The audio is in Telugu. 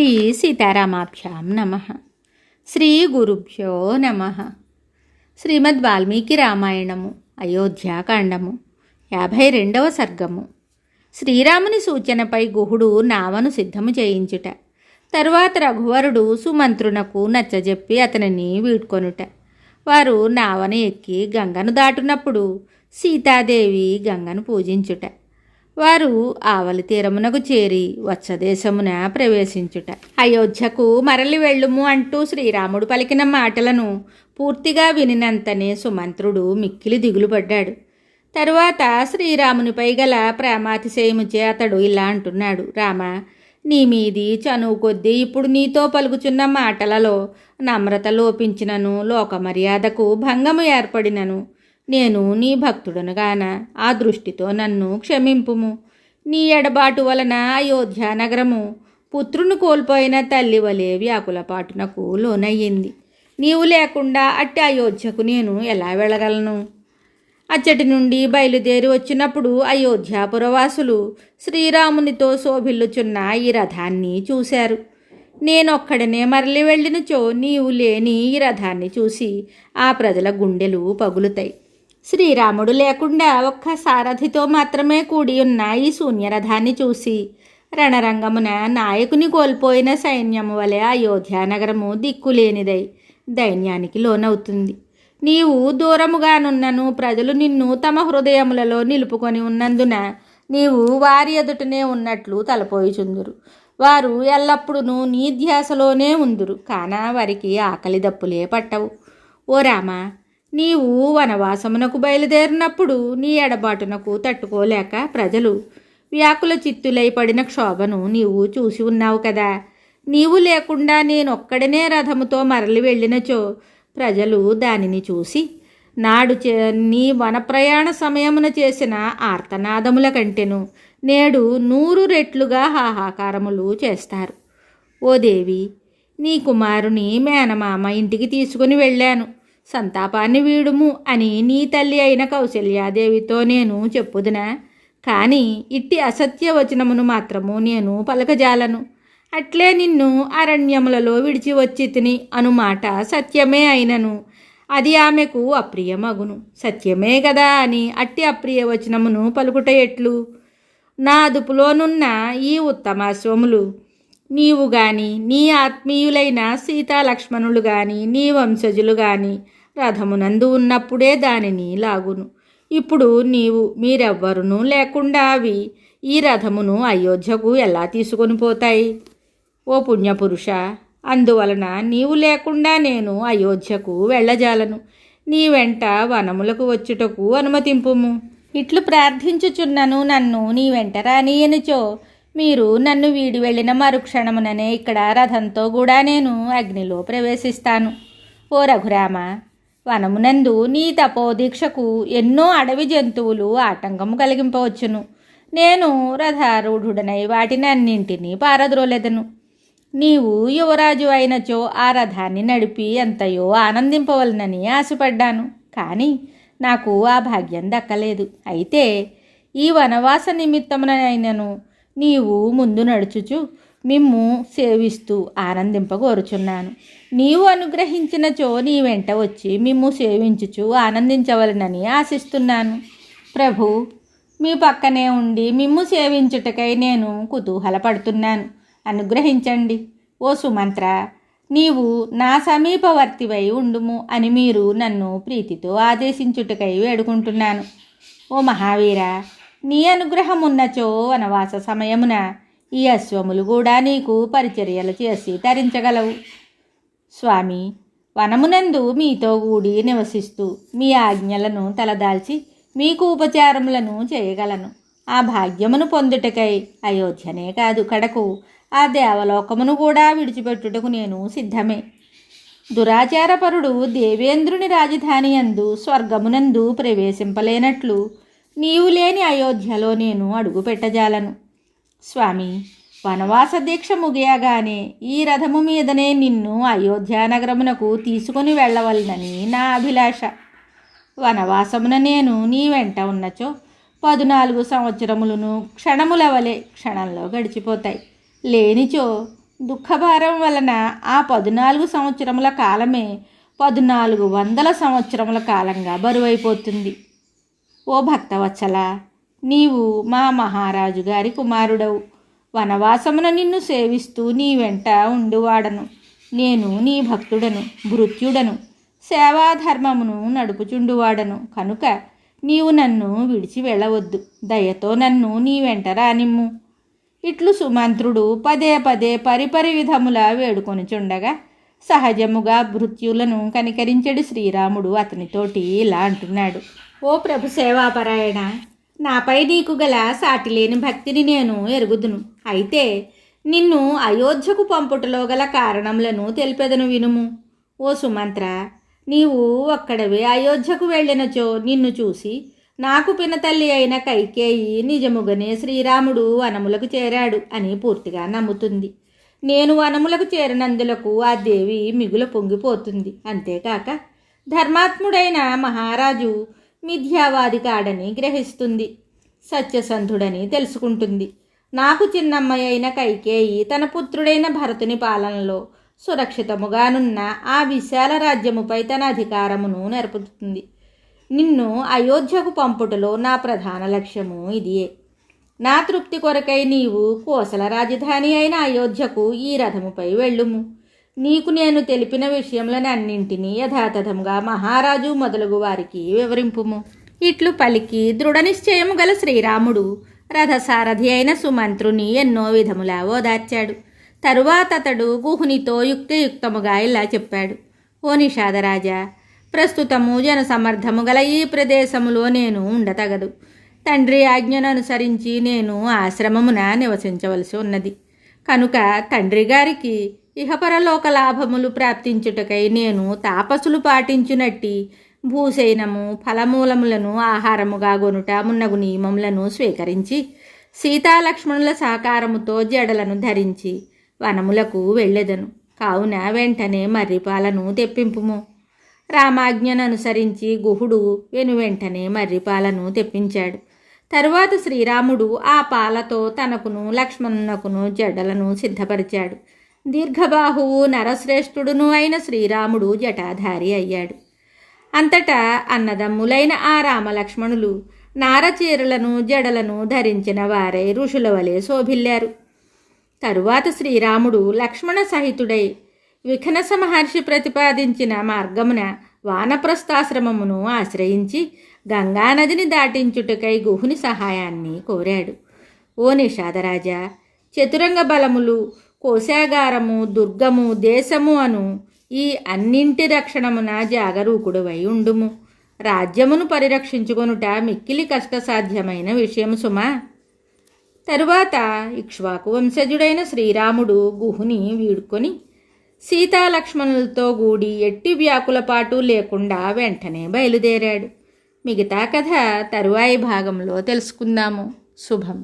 శ్రీ సీతారామాభ్యాం నమః. శ్రీ గురుభ్యో నమః. శ్రీమద్ వాల్మీకి రామాయణము అయోధ్యాకాండము 52వ సర్గము. శ్రీరాముని సూచనపై గుహుడు నావను సిద్ధము చేయించుట. తరువాత రఘువరుడు సుమంత్రునకు నచ్చజెప్పి అతనిని వీడ్కొనుట. వారు నావను ఎక్కి గంగను దాటునప్పుడు సీతాదేవి గంగను పూజించుట. వారు ఆవలి తీరమునకు చేరి వత్సదేశమున ప్రవేశించుట. అయోధ్యకు మరలి వెళ్ళుము అంటూ శ్రీరాముడు పలికిన మాటలను పూర్తిగా వినినంతనే సుమంత్రుడు మిక్కిలి దిగులుపడ్డాడు. తరువాత శ్రీరామునిపై గల ప్రేమాతిశయముచే అతడు ఇలా అంటున్నాడు: రామా, నీ మీది చనువు కొద్దీ ఇప్పుడు నీతో పలుకుచున్న మాటలలో నమ్రత లోపించినను, లోక మర్యాదకు భంగము ఏర్పడినను నేను నీ భక్తుడనుగాన ఆ దృష్టితో నన్ను క్షమింపుము. నీ ఎడబాటు వలన అయోధ్య నగరము పుత్రుని కోల్పోయిన తల్లి వలె వ్యాకులపాటునకు లోనయ్యింది. నీవు లేకుండా అట్టి అయోధ్యకు నేను ఎలా వెళ్ళగలను? అచ్చటి నుండి బయలుదేరి వచ్చినప్పుడు అయోధ్యాపురవాసులు శ్రీరామునితో శోభిల్లుచున్న ఈ రథాన్ని చూశారు. నేనొక్కడనే మరలి వెళ్ళినచో నీవు లేని ఈ రథాన్ని చూసి ఆ ప్రజల గుండెలు పగులుతాయి. శ్రీరాముడు లేకుండా ఒక్క సారథితో మాత్రమే కూడి ఉన్న ఈ శూన్యరథాన్ని చూసి రణరంగమున నాయకుని కోల్పోయిన సైన్యము వలె అయోధ్య నగరము దిక్కులేనిదై దైన్యానికి లోనవుతుంది. నీవు దూరముగానున్నను ప్రజలు నిన్ను తమ హృదయములలో నిలుపుకొని ఉన్నందున నీవు వారి ఎదుటనే ఉన్నట్లు తలపోయిచుందురు. వారు ఎల్లప్పుడూ నీ ధ్యాసలోనే ఉందురు, కాన వారికి ఆకలి దప్పులే పట్టవు. ఓ రామా, నీవు వనవాసమునకు బయలుదేరినప్పుడు నీ ఎడబాటునకు తట్టుకోలేక ప్రజలు వ్యాకుల చిత్తులై పడిన క్షోభను నీవు చూసి ఉన్నావు కదా. నీవు లేకుండా నేనొక్కడనే రథముతో మరలి వెళ్ళినచో ప్రజలు దానిని చూసి నాడు నీ వన ప్రయాణ సమయమున చేసిన ఆర్తనాదముల కంటెను నేడు 100 రెట్లుగా హాహాకారములు చేస్తారు. ఓ దేవి, నీ కుమారుని మేనమామ ఇంటికి తీసుకుని వెళ్ళాను, సంతాపాన్ని వీడుము అని నీ తల్లి అయిన కౌసల్యాదేవితో నేను చెప్పుదునా? కానీ ఇట్టి అసత్య వచనమును మాత్రము నేను పలకజాలను. అట్లే నిన్ను అరణ్యములలో విడిచి వచ్చి తిని అనుమాట సత్యమే అయినను అది ఆమెకు అప్రియమగును. సత్యమే కదా అని అట్టి అప్రియ వచనమును పలుకుట ఎట్లు? నా అదుపులోనున్న ఈ ఉత్తమాశ్వములు నీవు గాని, నీ ఆత్మీయులైన సీతాలక్ష్మణులు గాని, నీ వంశజులు గాని రథమునందు ఉన్నప్పుడే దానిని లాగును. ఇప్పుడు మీరెవ్వరునూ లేకుండా అవి ఈ రథమును అయోధ్యకు ఎలా తీసుకొని పోతాయి? ఓ పుణ్యపురుష, అందువలన నీవు లేకుండా నేను అయోధ్యకు వెళ్ళజాలను. నీ వెంట వనములకు వచ్చుటకు అనుమతింపుము. ఇట్లు ప్రార్థించుచున్నను నన్ను నీ వెంట రానియనుచో మీరు నన్ను వీడి వెళ్ళిన మరుక్షణముననే ఇక్కడ రథంతో కూడా నేను అగ్నిలో ప్రవేశిస్తాను. ఓ రఘురామ, వనమునందు నీ తపోదీక్షకు ఎన్నో అడవి జంతువులు ఆటంకము కలిగింపవచ్చును. నేను రథారూఢుడనై వాటిని అన్నింటినీ పారద్రోలెదను. నీవు యువరాజు అయినచో ఆ రథాన్ని నడిపి ఎంతయో ఆనందింపవలనని ఆశపడ్డాను, కానీ నాకు ఆ భాగ్యం దక్కలేదు. అయితే ఈ వనవాస నిమిత్తమునైనను నీవు ముందు నడుచుచు మిమ్ము సేవిస్తూ ఆనందింపగోరుచున్నాను. నీవు అనుగ్రహించినచో నీ వెంట వచ్చి మిమ్ము సేవించుచు ఆనందించవలనని ఆశిస్తున్నాను. ప్రభు, మీ పక్కనే ఉండి మిమ్ము సేవించుటకై నేను కుతూహలపడుతున్నాను. అనుగ్రహించండి. ఓ సుమంత్ర, నీవు నా సమీపవర్తివై ఉండుము అని మీరు నన్ను ప్రీతితో ఆదేశించుటకై వేడుకుంటున్నాను. ఓ మహావీర, నీ అనుగ్రహం ఉన్నచో వనవాస సమయమున ఈ అశ్వములు కూడా నీకు పరిచర్యలు చేసి తరించగలవు. స్వామి, వనమునందు మీతో కూడి నివసిస్తూ మీ ఆజ్ఞలను తలదాల్చి మీకు ఉపచారములను చేయగలను. ఆ భాగ్యమును పొందుటకై అయోధ్యనే కాదు, కడకు ఆ దేవలోకమును కూడా విడిచిపెట్టుటకు నేను సిద్ధమే. దురాచారపరుడు దేవేంద్రుని రాజధాని యందు స్వర్గమునందు ప్రవేశింపలేనట్లు నీవు లేని అయోధ్యలో నేను అడుగు పెట్టజాలను. స్వామి, వనవాస దీక్ష ముగియగానే ఈ రథము మీదనే నిన్ను అయోధ్య నగరమునకు తీసుకుని వెళ్ళవలనని నా అభిలాష. వనవాసమున నేను నీ వెంట ఉన్నచో 14 సంవత్సరములను క్షణముల వలె క్షణంలో గడిచిపోతాయి. లేనిచో దుఃఖభారం వలన ఆ 14 సంవత్సరముల కాలమే 1400 సంవత్సరముల కాలంగా బరువైపోతుంది. ఓ భక్తవత్సల, నీవు మా మహారాజు గారి కుమారుడవు. వనవాసమున నిన్ను సేవిస్తూ నీ వెంట ఉండువాడను. నేను నీ భక్తుడను, భృత్యుడను, సేవాధర్మమును నడుపుచుండువాడను. కనుక నీవు నన్ను విడిచి వెళ్ళవద్దు. దయతో నన్ను నీ వెంట రానిమ్ము. ఇట్లు సుమంత్రుడు పదే పదే పరిపరి విధముల వేడుకొనుచుండగా సహజముగా భృత్యులను కనికరించడు శ్రీరాముడు అతనితోటి ఇలా అంటున్నాడు. ఓ ప్రభు సేవాపరాయణ, నాపై నీకు గల సాటిలేని భక్తిని నేను ఎరుగుదును. అయితే నిన్ను అయోధ్యకు పంపుటలో గల కారణములను తెలిపెదను వినుము. ఓ సుమంత్ర, నీవు ఒక్కడవే అయోధ్యకు వెళ్ళినచో నిన్ను చూసి నాకు పినతల్లి అయిన కైకేయి నిజముగానే శ్రీరాముడు వనములకు చేరాడు అని పూర్తిగా నమ్ముతుంది. నేను వనములకు చేరినందులకు ఆ దేవి మిగుల పొంగిపోతుంది. అంతేకాక ధర్మాత్ముడైన మహారాజు మిథ్యావాది కాడని గ్రహిస్తుంది, సత్యసంధుడని తెలుసుకుంటుంది. నాకు చిన్నమ్మాయి అయిన కైకేయి తన పుత్రుడైన భరతుని పాలనలో సురక్షితముగానున్న ఆ విశాల రాజ్యముపై తన అధికారమును నెరపుతుంది. నిన్ను అయోధ్యకు పంపుటలో నా ప్రధాన లక్ష్యము ఇదియే. నా తృప్తి కొరకై నీవు కోసల రాజధాని అయిన అయోధ్యకు ఈ రథముపై వెళ్ళుము. నీకు నేను తెలిపిన విషయములనన్నింటినీ యథాతథంగా మహారాజు మొదలగు వారికి వివరింపుము. ఇట్లు పలికి దృఢనిశ్చయము గల శ్రీరాముడు రథసారథి అయిన సుమంత్రుని ఎన్నో విధములా ఓదార్చాడు. తరువాత అతడు గుహునితో యుక్తియుక్తముగా ఇలా చెప్పాడు. ఓ నిషాదరాజా, ప్రస్తుతము జనసమర్థము గల ఈ ప్రదేశములో నేను ఉండతగదు. తండ్రి ఆజ్ఞను అనుసరించి నేను ఆశ్రమమున నివసించవలసి ఉన్నది. కనుక తండ్రి గారికి ఇహపరలోక లాభములు ప్రాప్తించుటకై నేను తాపసులు పాటించునట్టి భూసేనము ఫలమూలములను ఆహారముగా గొనుట మున్నగు నియమములను స్వీకరించి సీతాలక్ష్మణుల సహకారముతో జడలను ధరించి వనములకు వెళ్ళెదను. కావున వెంటనే మర్రిపాలను తెప్పింపుము. రామాజ్ఞను అనుసరించి గుహుడు వెనువెంటనే మర్రిపాలను తెప్పించాడు. తరువాత శ్రీరాముడు ఆ పాలతో తనకును లక్ష్మణునకును జడలను సిద్ధపరిచాడు. దీర్ఘబాహువు నరశ్రేష్ఠుడును అయిన శ్రీరాముడు జటాధారి అయ్యాడు. అంతటా అన్నదమ్ములైన ఆ రామలక్ష్మణులు నారచీరలను జడలను ధరించిన వారై ఋషుల వలె శోభిల్లారు. తరువాత శ్రీరాముడు లక్ష్మణ సహితుడై విఘ్నస మహర్షి ప్రతిపాదించిన మార్గమున వానప్రస్థాశ్రమమును ఆశ్రయించి గంగానదిని దాటించుటకై గుహుని సహాయాన్ని కోరాడు. ఓ నిషాదరాజా, చతురంగ బలములు, కోశాగారము, దుర్గము, దేశము అను ఈ అన్నింటి రక్షణమున జాగరూకుడువై ఉండుము. రాజ్యమును పరిరక్షించుకొనుట మిక్కిలి కష్టసాధ్యమైన విషయము సుమా. తరువాత ఇక్ష్వాకు వంశజుడైన శ్రీరాముడు గుహుని వీడుకొని సీతాలక్ష్మణులతో గూడి ఎట్టి వ్యాకులపాటు లేకుండా వెంటనే బయలుదేరాడు. మిగతా కథ తరువాయి భాగంలో తెలుసుకుందాము. శుభం.